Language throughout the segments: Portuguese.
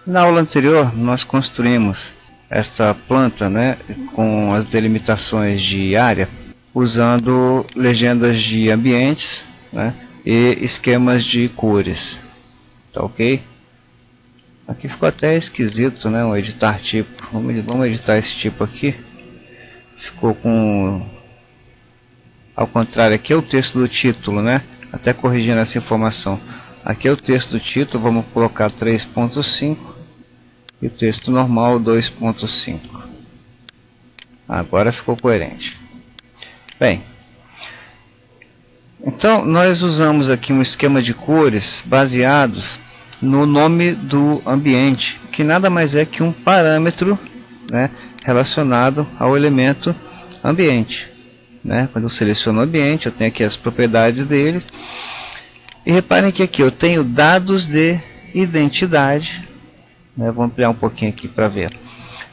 Na aula anterior nós construímos esta planta, né, com as delimitações de área, usando legendas de ambientes, né, e esquemas de cores. Tá ok? Aqui ficou até esquisito, né, o editar tipo. Vamos editar esse tipo aqui. Ficou com... Ao contrário, aqui é o texto do título, né? Até corrigindo essa informação. Aqui é o texto do título, vamos colocar 3.5 e o texto normal 2.5. Agora ficou coerente. Bem, então nós usamos aqui um esquema de cores baseados no nome do ambiente, que nada mais é que um parâmetro, né, relacionado ao elemento ambiente. Né? Quando eu seleciono o ambiente, eu tenho aqui as propriedades dele. E reparem que aqui eu tenho dados de identidade. Né? Vou ampliar um pouquinho aqui para ver.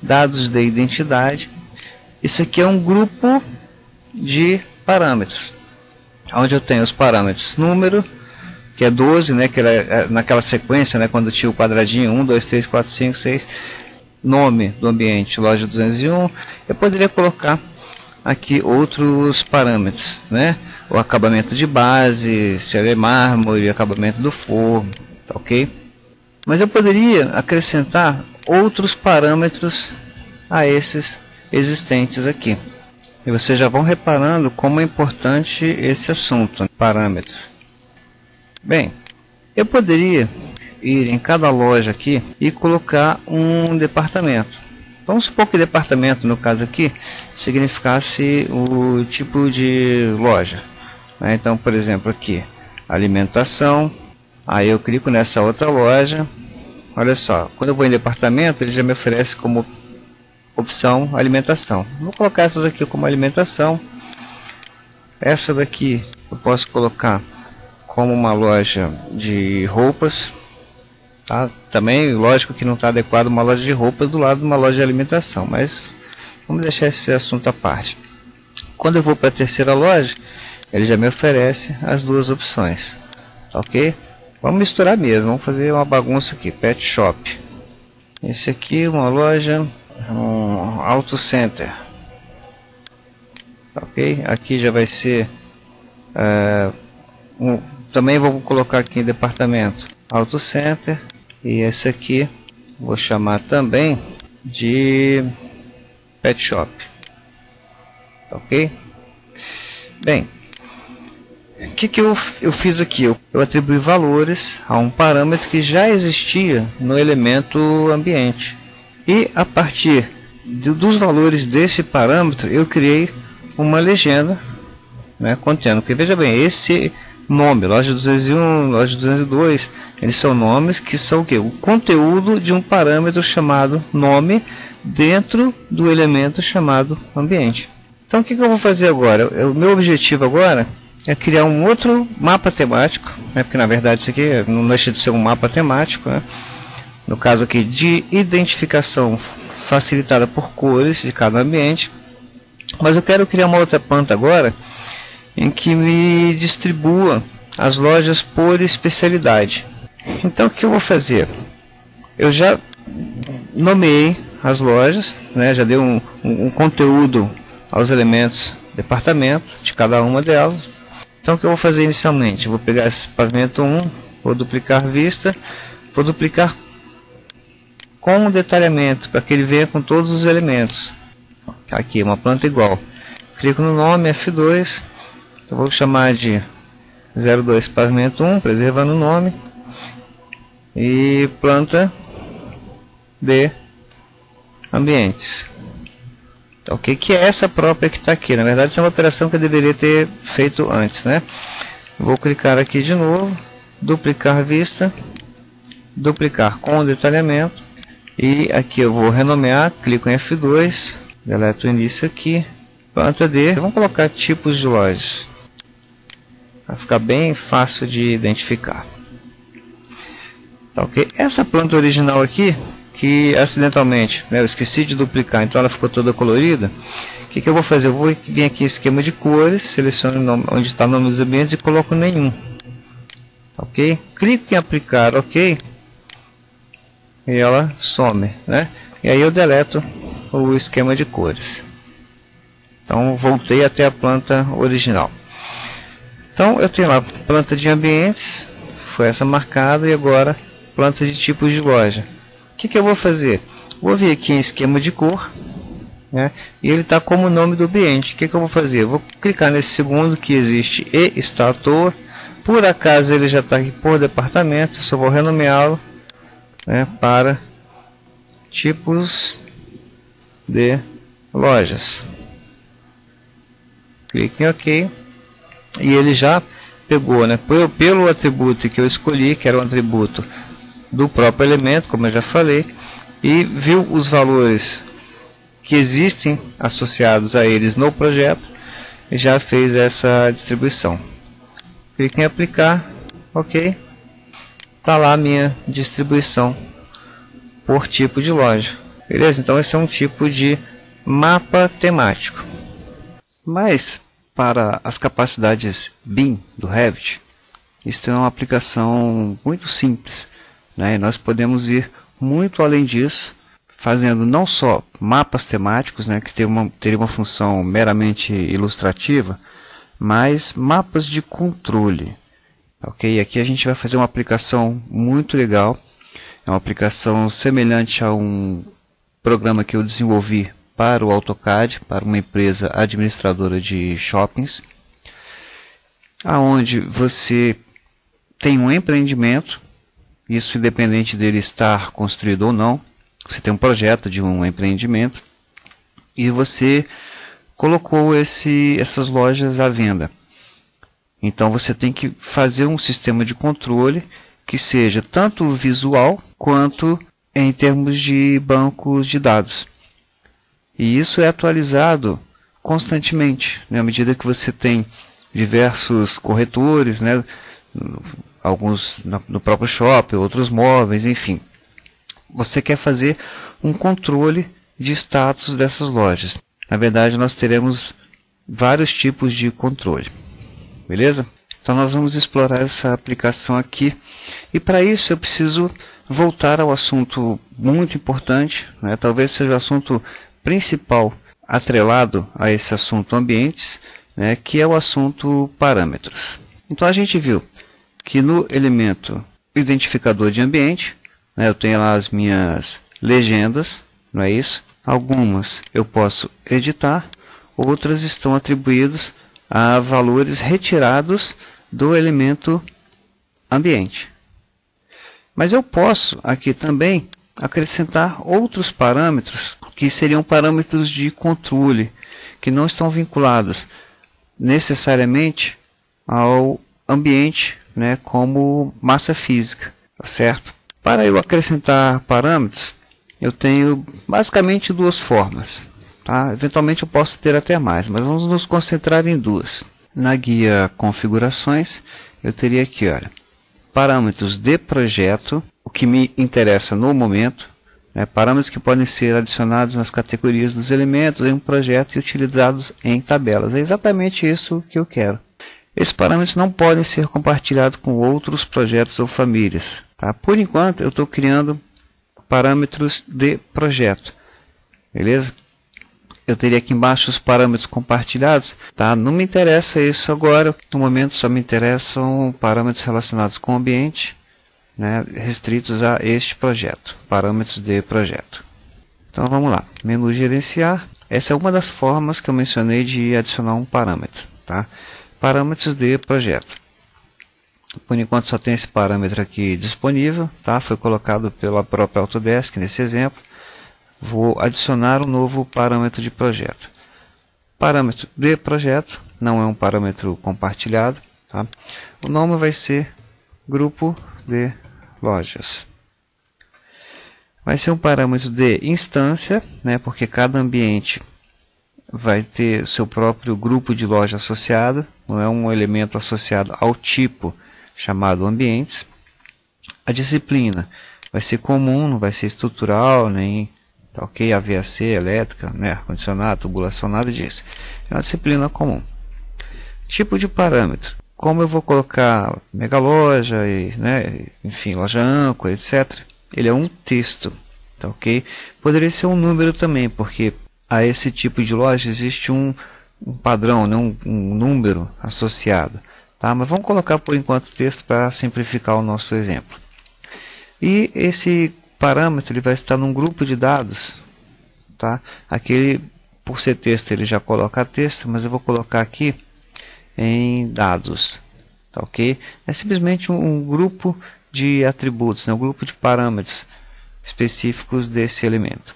Dados de identidade. Isso aqui é um grupo de parâmetros, onde eu tenho os parâmetros número, que é 12, né? Que era naquela sequência, né? Quando tinha o quadradinho 1, 2, 3, 4, 5, 6. Nome do ambiente, loja 201. Eu poderia colocar aqui outros parâmetros, né? O acabamento de base, se é mármore, acabamento do forno, tá ok? Mas eu poderia acrescentar outros parâmetros a esses existentes aqui. E vocês já vão reparando como é importante esse assunto, né? Parâmetros. Bem, eu poderia ir em cada loja aqui e colocar um departamento. Vamos supor que departamento, no caso aqui, significasse o tipo de loja. Né? Então, por exemplo, aqui, alimentação. Aí eu clico nessa outra loja. Olha só, quando eu vou em departamento, ele já me oferece como opção alimentação. Vou colocar essas aqui como alimentação. Essa daqui eu posso colocar como uma loja de roupas. Tá? Também, lógico que não está adequado uma loja de roupas do lado de uma loja de alimentação, mas vamos deixar esse assunto à parte. Quando eu vou para a terceira loja, ele já me oferece as duas opções, tá ok? Vamos misturar mesmo, vamos fazer uma bagunça aqui, pet shop. Esse aqui é uma loja, um auto center, tá ok? Aqui já vai ser, também vou colocar aqui em departamento, auto center. E esse aqui vou chamar também de pet shop, tá ok? Bem, o que eu fiz aqui? Eu atribuí valores a um parâmetro que já existia no elemento ambiente. E a partir dos valores desse parâmetro eu criei uma legenda, né, contendo, porque veja bem, esse nome, loja 201, loja 202, eles são nomes que são o quê? O conteúdo de um parâmetro chamado nome dentro do elemento chamado ambiente. Então o que eu vou fazer agora? O meu objetivo agora é criar um outro mapa temático, né? Porque na verdade isso aqui não deixa de ser um mapa temático, né? No caso aqui de identificação facilitada por cores de cada ambiente. Mas eu quero criar uma outra planta agora em que me distribua as lojas por especialidade. Então o que eu vou fazer? Eu já nomeei as lojas, né? Já dei um conteúdo aos elementos departamento de cada uma delas. Então o que eu vou fazer inicialmente? Eu vou pegar esse pavimento 1, vou duplicar vista, vou duplicar com detalhamento para que ele venha com todos os elementos. Aqui uma planta igual. Clico no nome F2. Eu vou chamar de 02 pavimento 1, preservando o nome, e planta de ambientes. Ok, que é essa própria que está aqui. Na verdade, isso é uma operação que eu deveria ter feito antes, né? Vou clicar aqui de novo, duplicar vista, duplicar com detalhamento, e aqui eu vou renomear, clico em F2, deleto o início aqui, planta de, vamos colocar tipos de lojas. Vai ficar bem fácil de identificar. Tá, ok? Essa planta original aqui, que acidentalmente, né, eu esqueci de duplicar, então ela ficou toda colorida. O que eu vou fazer? Eu vou vir aqui em esquema de cores, seleciono o nome, onde está o nome dos ambientes e coloco nenhum. Tá, ok? Clico em aplicar OK. e ela some, né? E aí eu deleto o esquema de cores. Então voltei até a planta original. Então eu tenho lá planta de ambientes, foi essa marcada, e agora planta de tipos de loja. O que eu vou fazer? Vou vir aqui em esquema de cor, né? E ele está como nome do ambiente. O que eu vou fazer? Eu vou clicar nesse segundo que existe e está à toa. Por acaso ele já está aqui por departamento, eu só vou renomeá-lo, né, para tipos de lojas. Clique em OK e ele já pegou, né, pelo atributo que eu escolhi, que era um atributo do próprio elemento, como eu já falei, e viu os valores que existem associados a eles no projeto e já fez essa distribuição. Clique em aplicar, OK, tá lá a minha distribuição por tipo de loja. Beleza? Então esse é um tipo de mapa temático. Mas para as capacidades BIM do Revit, isso é uma aplicação muito simples, né? E nós podemos ir muito além disso, fazendo não só mapas temáticos, né, que teria uma função meramente ilustrativa, mas mapas de controle. Ok? Aqui a gente vai fazer uma aplicação muito legal. É uma aplicação semelhante a um programa que eu desenvolvi para o AutoCAD, para uma empresa administradora de shoppings, aonde você tem um empreendimento, isso independente dele estar construído ou não. Você tem um projeto de um empreendimento e você colocou essas lojas à venda. Então você tem que fazer um sistema de controle que seja tanto visual quanto em termos de bancos de dados. E isso é atualizado constantemente, né? À medida que você tem diversos corretores, né? Alguns no próprio shopping, outros móveis, enfim. Você quer fazer um controle de status dessas lojas. Na verdade, nós teremos vários tipos de controle. Beleza? Então nós vamos explorar essa aplicação aqui. E para isso eu preciso voltar ao assunto muito importante, né? Talvez seja o assunto principal atrelado a esse assunto ambientes, né? Que é o assunto parâmetros. Então a gente viu que no elemento identificador de ambiente, né, eu tenho lá as minhas legendas, não é isso? Algumas eu posso editar, outras estão atribuídas a valores retirados do elemento ambiente. Mas eu posso aqui também acrescentar outros parâmetros que seriam parâmetros de controle, que não estão vinculados necessariamente ao ambiente, né, como massa física, tá certo? Para eu acrescentar parâmetros, eu tenho basicamente duas formas. Tá? Eventualmente eu posso ter até mais, mas vamos nos concentrar em duas. Na guia configurações, eu teria aqui, olha, parâmetros de projeto, o que me interessa no momento, né, parâmetros que podem ser adicionados nas categorias dos elementos em um projeto e utilizados em tabelas. É exatamente isso que eu quero. Esses parâmetros não podem ser compartilhados com outros projetos ou famílias. Tá? Por enquanto, eu estou criando parâmetros de projeto. Beleza? Eu teria aqui embaixo os parâmetros compartilhados. Tá? Não me interessa isso agora. No momento, só me interessam parâmetros relacionados com o ambiente, né, restritos a este projeto. Parâmetros de projeto. Então, vamos lá. Menu gerenciar. Essa é uma das formas que eu mencionei de adicionar um parâmetro. Tá? Parâmetros de projeto. Por enquanto só tem esse parâmetro aqui disponível, tá? Foi colocado pela própria Autodesk nesse exemplo. Vou adicionar um novo parâmetro de projeto. Parâmetro de projeto, não é um parâmetro compartilhado, tá? O nome vai ser grupo de lojas. Vai ser um parâmetro de instância, né? Porque cada ambiente vai ter seu próprio grupo de loja associado, não é um elemento associado ao tipo chamado ambientes. A disciplina vai ser comum, não vai ser estrutural, nem ok, AVAC, elétrica, né, ar-condicionado, tubulação, nada disso. É uma disciplina comum. Tipo de parâmetro, como eu vou colocar mega loja, e, né, enfim, loja âncora, etc. ele é um texto, tá ok? Poderia ser um número também, porque a esse tipo de loja existe um padrão, né? um número associado, tá? Mas vamos colocar por enquanto texto para simplificar o nosso exemplo. E esse parâmetro ele vai estar num grupo de dados, tá? Aqui, por ser texto, ele já coloca texto, mas eu vou colocar aqui em dados, tá ok? É simplesmente um grupo de atributos, né? Um grupo de parâmetros específicos desse elemento.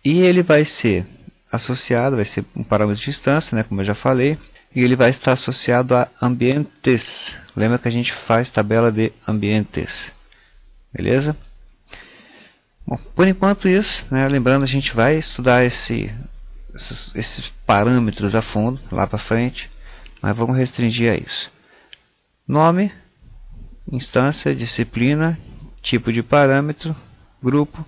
E ele vai ser associado, vai ser um parâmetro de instância, né? Como eu já falei, e ele vai estar associado a ambientes. Lembra que a gente faz tabela de ambientes, beleza? Bom, por enquanto isso, né? Lembrando, a gente vai estudar esses parâmetros a fundo lá para frente, mas vamos restringir a isso. Nome, instância, disciplina, tipo de parâmetro, grupo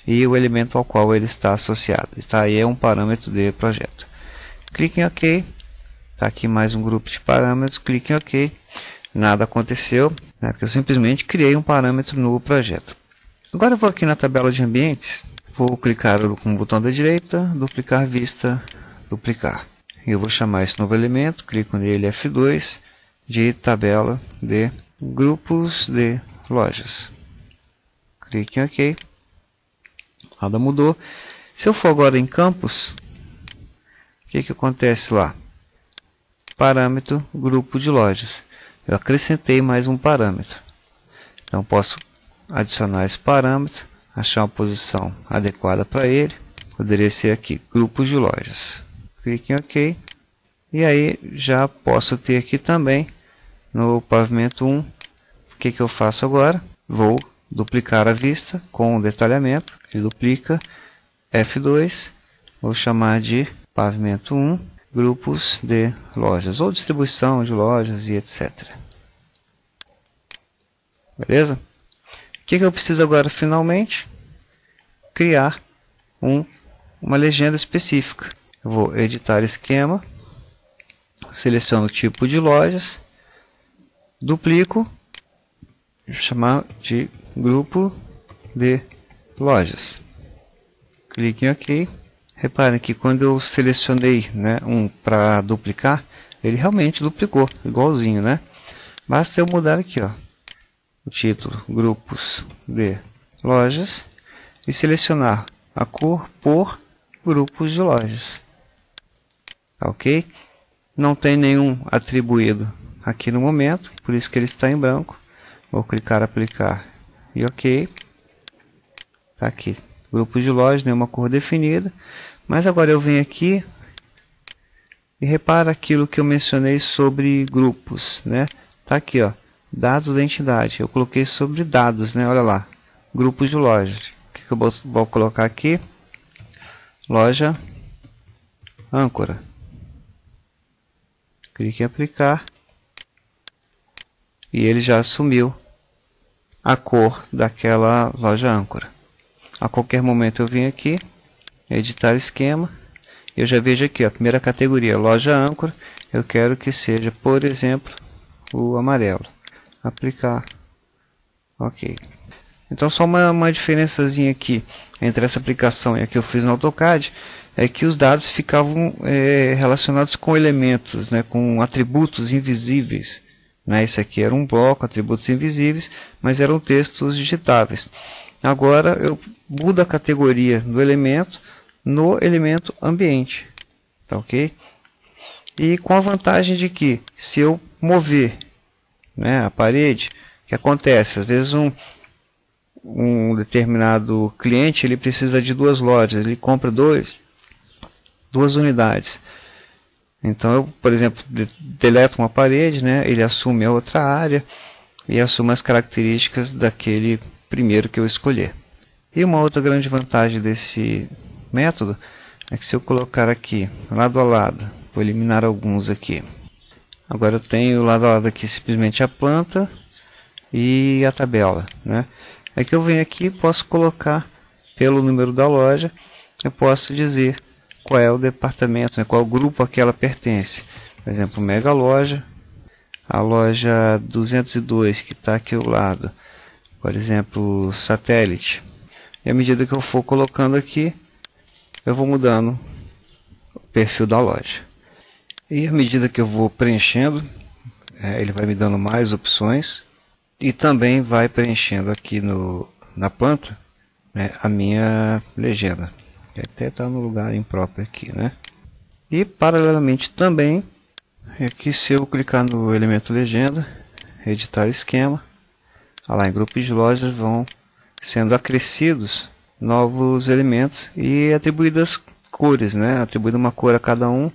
e o elemento ao qual ele está associado. Tá, aí é um parâmetro de projeto. Clique em OK. Está aqui mais um grupo de parâmetros. Clique em OK. Nada aconteceu, né, porque eu simplesmente criei um parâmetro no projeto. Agora eu vou aqui na tabela de ambientes. Vou clicar com o botão da direita, duplicar vista, duplicar. E eu vou chamar esse novo elemento, clico nele F2, de tabela de grupos de lojas. Clique em OK. Nada mudou. Se eu for agora em campos, o que acontece lá? Parâmetro grupo de lojas. Eu acrescentei mais um parâmetro. Então posso adicionar esse parâmetro, achar uma posição adequada para ele. Poderia ser aqui, grupos de lojas. Clique em OK. E aí já posso ter aqui também no pavimento 1. O que eu faço agora? Vou duplicar a vista com o detalhamento. Ele duplica, F2. Vou chamar de pavimento 1, grupos de lojas, ou distribuição de lojas e etc. Beleza? O que eu preciso agora finalmente? Criar uma legenda específica. Eu vou editar esquema, seleciono o tipo de lojas, duplico, vou chamar de grupo de lojas. Clique em OK. Reparem que quando eu selecionei, né, para duplicar, ele realmente duplicou, igualzinho, né? Basta eu mudar aqui, ó, o título, grupos de lojas, e selecionar a cor por grupos de lojas. Ok? Não tem nenhum atribuído aqui no momento, por isso que ele está em branco. Vou clicar aplicar e OK. Tá aqui, grupos de lojas, nenhuma cor definida. Mas agora eu venho aqui e repara aquilo que eu mencionei sobre grupos, né? Tá aqui, ó, dados da entidade. Eu coloquei sobre dados, né? Olha lá, grupos de lojas. O que eu vou colocar aqui? Loja âncora. Clique em aplicar e ele já assumiu a cor daquela loja âncora. A qualquer momento eu venho aqui, editar esquema, eu já vejo aqui, ó, a primeira categoria, loja âncora, eu quero que seja, por exemplo, o amarelo. Aplicar. Ok. Então só uma diferençazinha aqui entre essa aplicação e a que eu fiz no AutoCAD é que os dados ficavam relacionados com elementos, né, com atributos invisíveis. Né? Esse aqui era um bloco, atributos invisíveis, mas eram textos digitáveis. Agora eu mudo a categoria do elemento no elemento ambiente. Tá ok? E com a vantagem de que se eu mover, né, a parede, o que acontece? Às vezes um determinado cliente ele precisa de duas lojas, ele compra duas unidades. Então eu, por exemplo, deleto uma parede, né, ele assume a outra área e assume as características daquele primeiro que eu escolher. E uma outra grande vantagem desse método é que se eu colocar aqui lado a lado, vou eliminar alguns aqui. Agora eu tenho lado a lado aqui simplesmente a planta e a tabela, né? É que eu venho aqui, posso colocar pelo número da loja, eu posso dizer qual é o departamento, né, qual grupo a que ela pertence. Por exemplo, Mega Loja, a loja 202 que está aqui ao lado, por exemplo, satélite. E à medida que eu for colocando aqui, eu vou mudando o perfil da loja. E à medida que eu vou preenchendo, ele vai me dando mais opções e também vai preenchendo aqui na planta, né, a minha legenda. Que até está no lugar impróprio aqui, né? E paralelamente também, aqui se eu clicar no elemento legenda, editar esquema, lá em grupos de lojas vão sendo acrescidos novos elementos e atribuídas cores, né? Atribuída uma cor a cada um.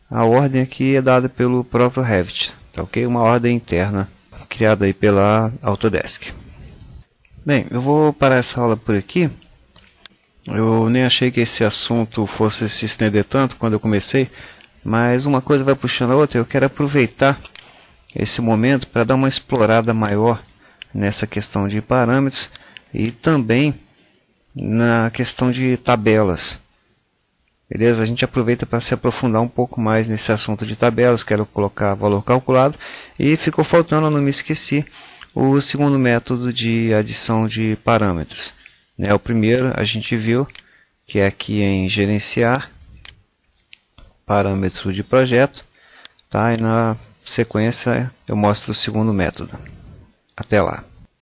A ordem aqui é dada pelo próprio Revit, tá ok? Uma ordem interna criada aí pela Autodesk. Bem, eu vou parar essa aula por aqui. Eu nem achei que esse assunto fosse se estender tanto quando eu comecei, mas uma coisa vai puxando a outra. Eu quero aproveitar esse momento para dar uma explorada maior nessa questão de parâmetros e também na questão de tabelas. Beleza? A gente aproveita para se aprofundar um pouco mais nesse assunto de tabelas. Quero colocar valor calculado e ficou faltando, eu não me esqueci, o segundo método de adição de parâmetros. O primeiro a gente viu que é aqui em gerenciar parâmetro de projeto, tá? E na sequência eu mostro o segundo método. Até lá.